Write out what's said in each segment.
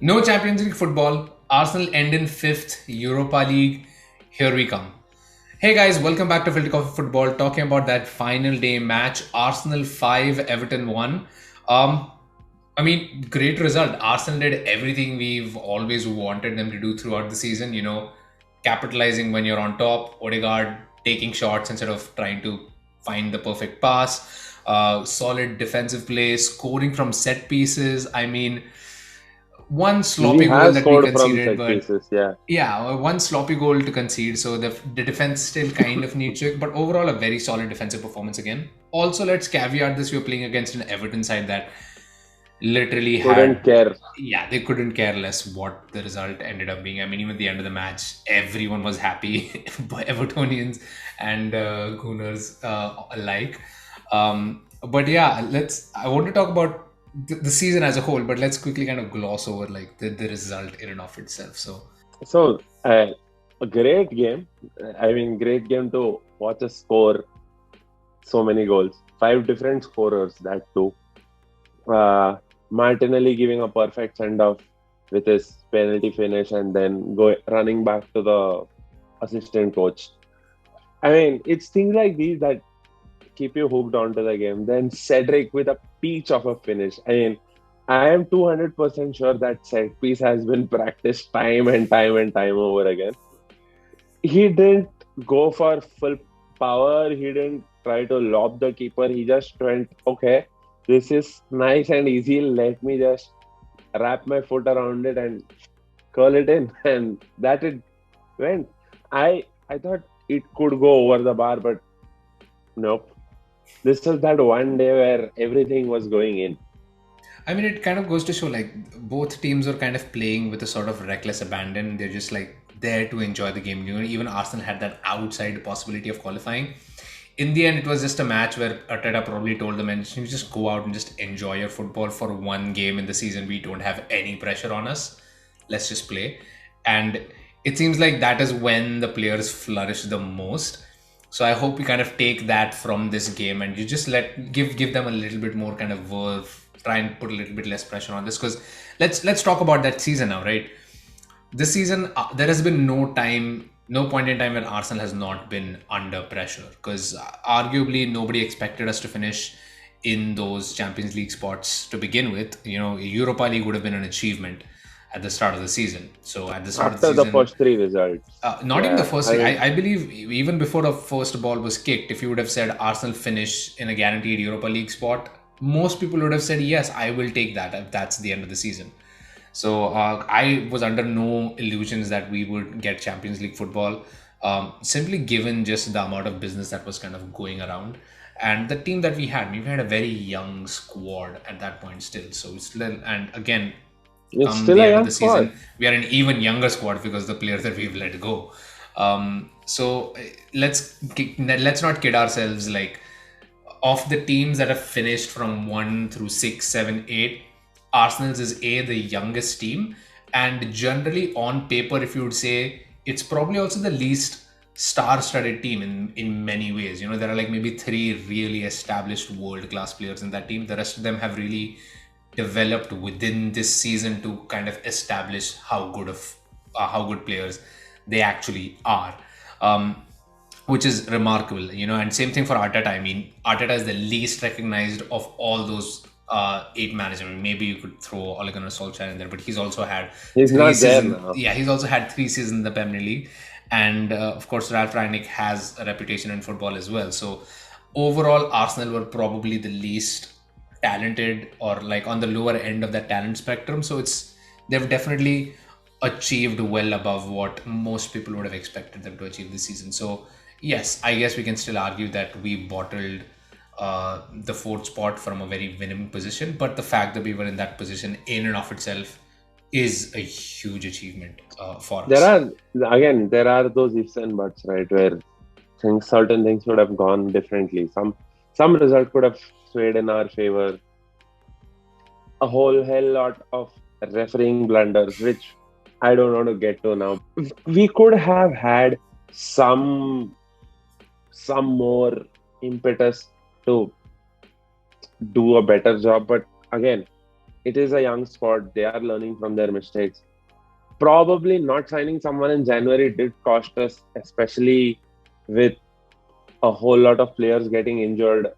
No Champions League football. Arsenal end in fifth. Europa League. Here we come. Hey guys, welcome back to Filter Coffee Football. Talking about that final day match. Arsenal 5, Everton 1. Um, Great result. Arsenal did everything we've always wanted them to do throughout the season. Capitalizing when you're on top. Odegaard taking shots instead of trying to find the perfect pass. Solid defensive play, scoring from set pieces. One We sloppy goal have that we scored from conceded, set but pieces, yeah. yeah, one sloppy goal to concede. So the defense still kind of needs to, but overall a very solid defensive performance again. Also, let's caveat this: we're playing against an Everton side that literally Couldn't had, care. yeah, they couldn't care less what the result ended up being. Even at the end of the match, everyone was happy, Evertonians and Gooners alike. But yeah, I want to talk about the season as a whole, but let's quickly kind of gloss over like the result in and of itself. So So, a great game. Great game to watch us score so many goals. Five different scorers, that too. Martinelli giving a perfect send off with his penalty finish and then running back to the assistant coach. It's things like these that keep you hooked onto the game. Then Cedric with a peach of a finish. I am 200% sure that set piece has been practiced time and time and time over again. He didn't go for full power. He didn't try to lob the keeper. He just went, okay, this is nice and easy. Let me just wrap my foot around it and curl it in. And that it went. I thought it could go over the bar, but nope. This is that one day where everything was going in. it kind of goes to show like both teams are kind of playing with a sort of reckless abandon. They're just like there to enjoy the game. Even Arsenal had that outside possibility of qualifying. In the end, it was just a match where Arteta probably told them, and you just go out and just enjoy your football for one game in the season. We don't have any pressure on us. Let's just play. And it seems like that is when the players flourish the most. So I hope we kind of take that from this game and you just give them a little bit more kind of verve, try and put a little bit less pressure on this because let's talk about that season now, right? This season there has been no point in time when Arsenal has not been under pressure because arguably nobody expected us to finish in those Champions League spots to begin with. Europa League would have been an achievement at the start of the season. So at the start of the After the season, first three results. not even the Yeah, first three. I believe even before the first ball was kicked, if you would have said Arsenal finish in a guaranteed Europa League spot, most people would have said, yes, I will take that if that's the end of the season. So I was under no illusions that we would get Champions League football, simply given just the amount of business that was kind of going around. And the team that we had, we had a very young squad at that point still. So still, and again, it's come still the a end of young the season, squad. we are an even younger squad because the players that we've let go. Let's not kid ourselves. Like of the teams that have finished from 1 through 6, 7, 8, Arsenal's is the youngest team, and generally on paper, if you would say, it's probably also the least star-studded team in many ways. There are like maybe three really established world-class players in that team. The rest of them have really developed within this season to kind of establish how good players they actually are. Which is remarkable, and same thing for Arteta. Arteta is the least recognized of all those eight managers. Maybe you could throw Ole Gunnar Solskjaer in there, but he's also had He's three not there seasons. now. Yeah, he's also had 3 seasons in the Premier League, and of course, Ralph Rangnick has a reputation in football as well. So overall, Arsenal were probably the least talented or like on the lower end of that talent spectrum. So they've definitely achieved well above what most people would have expected them to achieve this season. So yes, I guess we can still argue that we bottled the fourth spot from a very winning position, but the fact that we were in that position in and of itself is a huge achievement for There us. are there are those ifs and buts, right? Where certain things would have gone differently. Some result could have swayed in our favor. A whole hell lot of refereeing blunders, which I don't want to get to now. We could have had some some more impetus to do a better job, but again, it is a young squad. They are learning from their mistakes. Probably not signing someone in January did cost us, especially with a whole lot of players getting injured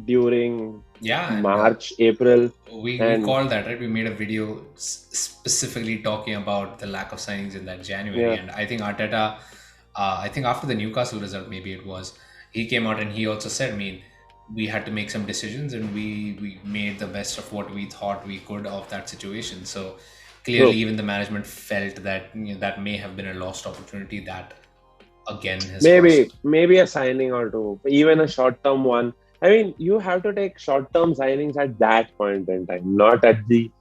during Yeah, and March, April, we and called that, right? We made a video specifically talking about the lack of signings in that January, yeah, and I think Arteta, I think after the Newcastle result, maybe it was, he came out and he also said, I mean, we had to make some decisions, and we made the best of what we thought we could of that situation. So clearly, true. even the management felt that, that may have been a lost opportunity that again has Maybe cost. maybe a signing or two, even a short term one. I mean, you have to take short term signings at that point in time, not at the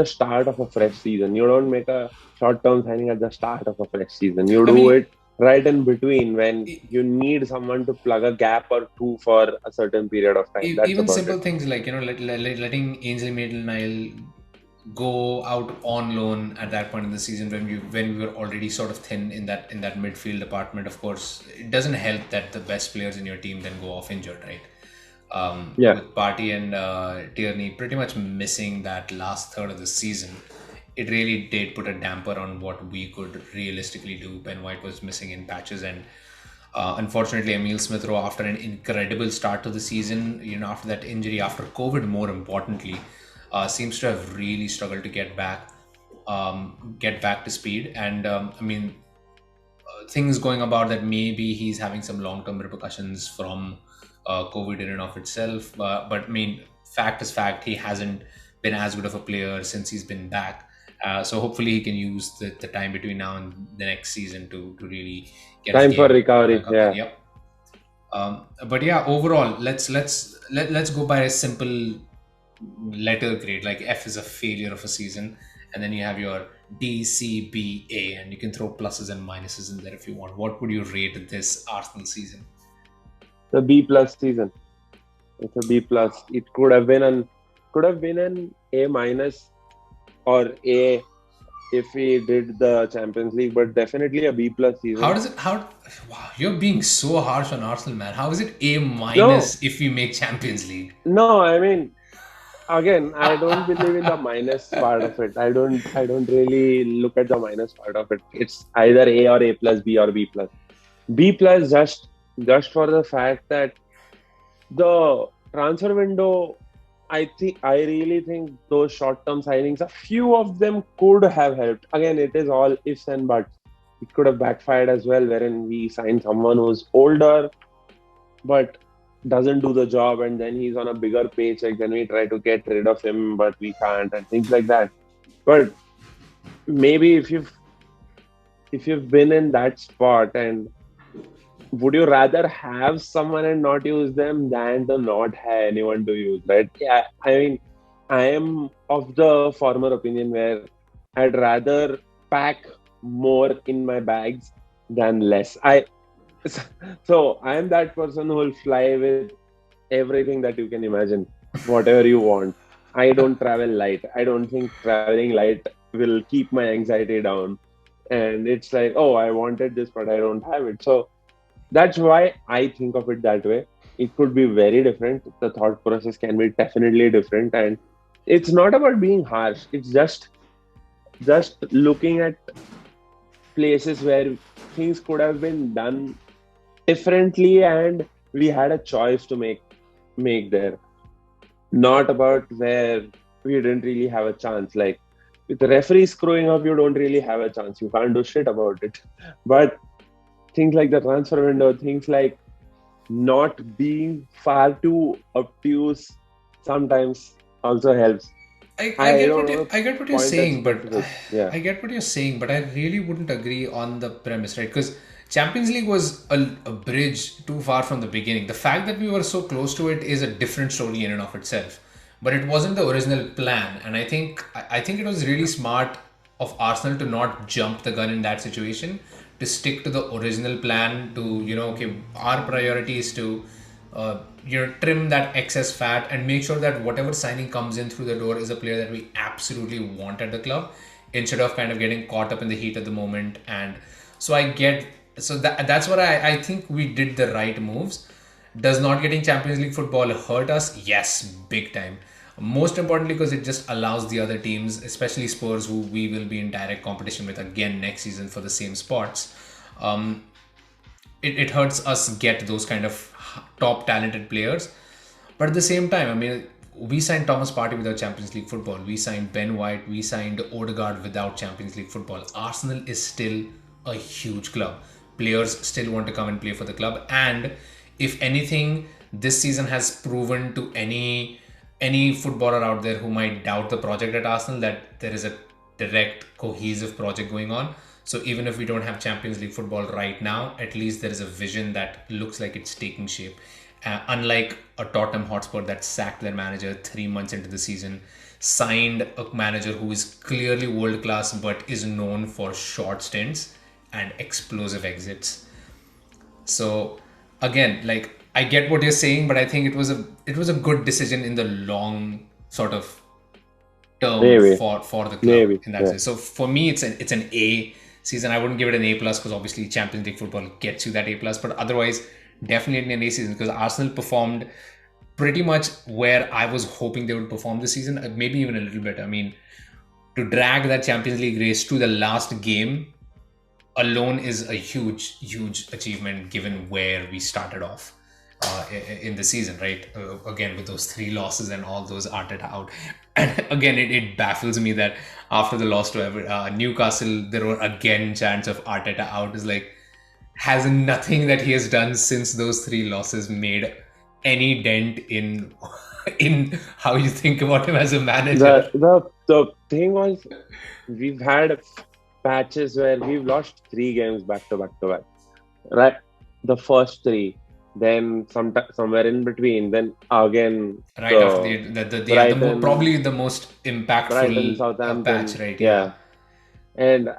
start of a fresh season. You don't make a short term signing at the start of a fresh season. You I do mean, it right in between when e- you need someone to plug a gap or two for a certain period of time. That's even about simple it. things like, letting Ainsley Maitland-Niles go out on loan at that point in the season when we were already sort of thin in that midfield department. Of course, it doesn't help that the best players in your team then go off injured, right? Yeah, With Partey and Tierney pretty much missing that last third of the season, it really did put a damper on what we could realistically do. Ben White was missing in patches, and unfortunately, Emil Smith Rowe, after an incredible start to the season, after that injury, after COVID, more importantly, seems to have really struggled to get back to speed. And I mean, things going about that maybe he's having some long-term repercussions from COVID in and of itself. But I mean, fact is fact, he hasn't been as good of a player since he's been back. So hopefully he can use the time between now and the next season to really get his time for game recovery. back up there. Yeah, Yep. But yeah, overall, let's go by a simple letter grade. Like F is a failure of a season, and then you have your D, C, B, A, and you can throw pluses and minuses in there if you want. What would you rate this Arsenal season? the B plus season. It's a B plus. It could have been an A minus or A if we did the Champions League, but definitely a B plus How season. does it? How? Wow, you're being so harsh on Arsenal, man. How is it A No, minus if we make Champions League? no, I mean, again, I don't believe in the minus part of it. I don't really look at the minus part of it. It's either A or A plus, B or B plus. B plus just for the fact that the transfer window, I really think those short term signings, a few of them could have helped. Again, it is all ifs and buts. It could have backfired as well, wherein we signed someone who's older but doesn't do the job, and then he's on a bigger paycheck. Then we try to get rid of him, but we can't, and things like that. But maybe if you've been in that spot, and would you rather have someone and not use them than to not have anyone to use, right? Yeah, I mean, I am of the former opinion where I'd rather pack more in my bags than less. So I am that person who will fly with everything that you can imagine, whatever you want. I don't travel light. I don't think traveling light will keep my anxiety down. And it's like, oh, I wanted this, but I don't have it. So that's why I think of it that way. It could be very different. The thought process can be definitely different. And it's not about being harsh. It's just looking at places where things could have been done differently and we had a choice to make there, not about where we didn't really have a chance. Like with the referee screwing up, you don't really have a chance, you can't do shit about it. But things like the transfer window, things like not being far too obtuse sometimes also helps. I don't want to I get what you're point at saying, but specifics. Yeah, I get what you're saying, but I really wouldn't agree on the premise, right? Because Champions League was a bridge too far from the beginning. The fact that we were so close to it is a different story in and of itself, but it wasn't the original plan. And I think it was really smart of Arsenal to not jump the gun in that situation, to stick to the original plan. To, okay, our priority is to trim that excess fat and make sure that whatever signing comes in through the door is a player that we absolutely want at the club, instead of kind of getting caught up in the heat of the moment. And so that's what I think we did the right moves. Does not getting Champions League football hurt us? Yes, big time. Most importantly, because it just allows the other teams, especially Spurs, who we will be in direct competition with again next season for the same spots, it hurts us get those kind of top talented players. But at the same time, I mean, we signed Thomas Partey without Champions League football. We signed Ben White. We signed Odegaard without Champions League football. Arsenal is still a huge club. Players still want to come and play for the club. And if anything, this season has proven to any footballer out there who might doubt the project at Arsenal that there is a direct, cohesive project going on. So even if we don't have Champions League football right now, at least there is a vision that looks like it's taking shape. Unlike a Tottenham Hotspur that sacked their manager 3 months into the season, signed a manager who is clearly world class but is known for short stints and explosive exits. So again, like, I get what you're saying, but I think it was a good decision in the long sort of term Maybe. for the club Maybe. in that sense. So for me, it's an A season. I wouldn't give it an A plus because obviously Champions League football gets you that A plus, but otherwise definitely an A season because Arsenal performed pretty much where I was hoping they would perform this season, maybe even a little bit. I mean, to drag that Champions League race to the last game alone is a huge achievement given where we started off in the season, right? Again, with those 3 losses and all those Arteta out. And again, it baffles me that after the loss to Newcastle, there were again chants of Arteta out. Is like, has nothing that he has done since those 3 losses made any dent in how you think about him as a manager? The thing was, we've had patches where we've lost 3 games back to back, right? The first 3, then somewhere in between, then again Right after Brighton, probably the most Brighton, impactful Southampton, patch, right? Yeah. And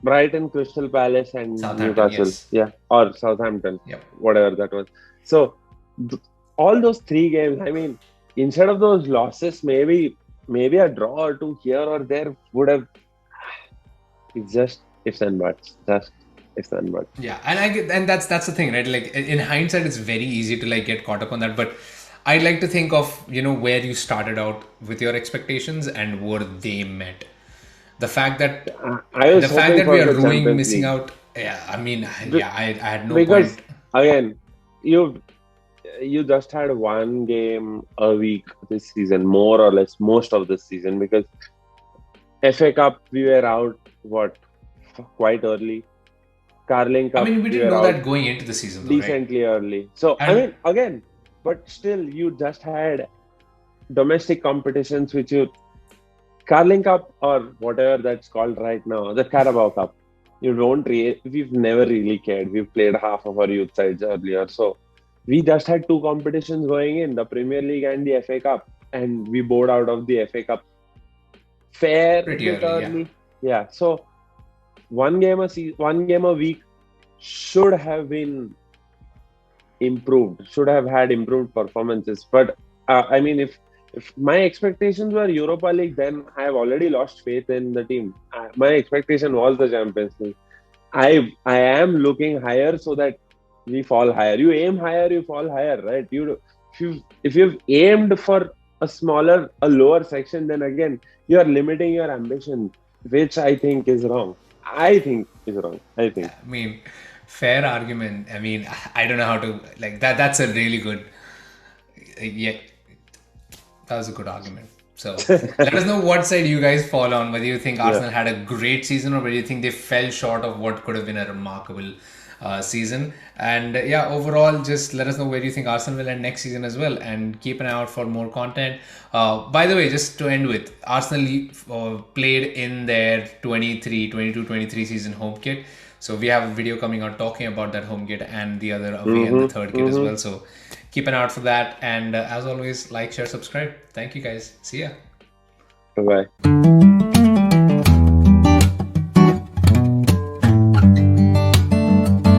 Brighton, Crystal Palace, and Southampton, Newcastle, yes. or Southampton, Yep. whatever that was. So all those 3 games, I mean, instead of those losses, maybe a draw or 2 here or there would have. It's just ifs and buts. Just ifs and buts. Yeah, and that's the thing, right? Like, in hindsight, it's very easy to like get caught up on that, but I like to think of, where you started out with your expectations and were they met. The fact that I was hoping for we are the ruining, Champions missing League. out. Yeah, I mean, yeah, I had no Because point. again, you just had 1 game a week this season, more or less most of this season, because FA Cup we were out quite early. Carling Cup I mean, we we didn't were know out that going into the season, though, right? decently early. So I And mean, again, but still, you just had domestic competitions, which Carling Cup or whatever that's called right now, the Carabao Cup. We've never really cared. We've played half of our youth sides earlier. So we just had 2 competitions going in, the Premier League and the FA Cup. And we bowed out of the FA Cup fair pretty bit early, early. Yeah. So 1 game a week should have been improved, should have had improved performances. But I mean, if my expectations were Europa League, then I have already lost faith in the team. My expectation was the Champions League. I am looking higher so that we fall higher. You aim higher, you fall higher, right? If you've aimed for a lower section, then again you are limiting your ambition, which I think is wrong. I mean, fair argument. I mean, I don't know how to like that. That's a really good. Yeah, that was a good argument. So let us know what side you guys fall on. Whether you think Arsenal had a great season or whether you think they fell short of what could have been a remarkable season. And yeah, overall, just let us know where you think Arsenal will end next season as well. And keep an eye out for more content. By the way, just to end with, Arsenal played in their 22-23 season home kit. So we have a video coming out talking about that home kit and the other away and the third kit as well. So keep an eye out for that. And as always, like, share, subscribe. Thank you guys. See ya. Bye-bye.